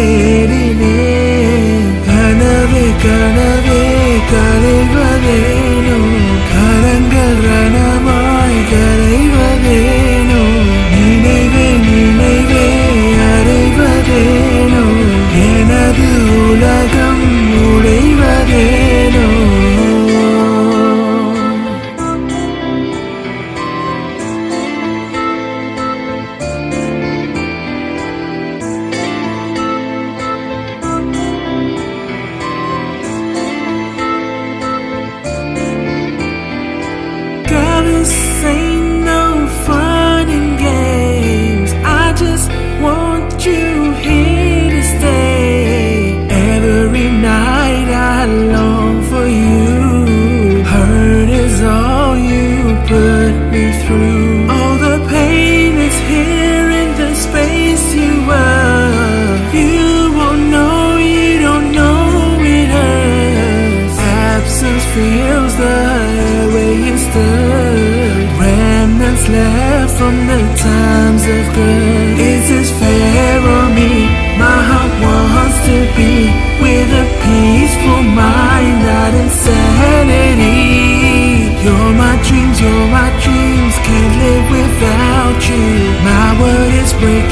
தேடினேன். கனவே கனவே கலைவதேனோ, கரங்கள் ரணமாய் கரைவதேனோ, நினைவே நினைவே அறைவதேனோ, எனது உலகம் உடைவதேனோ. This ain't no fun and games. I just want you here to stay. Every night I long for you. Hurt is all you put me through. All the pain is here in the space you were. You won't know, you don't know it hurts. Absence feels the way you stood. Remnants left from the times of good. Is this fair on me? My heart wants to be with a peaceful mind, not insanity. You're my dreams, can't live without you. My world is breaking.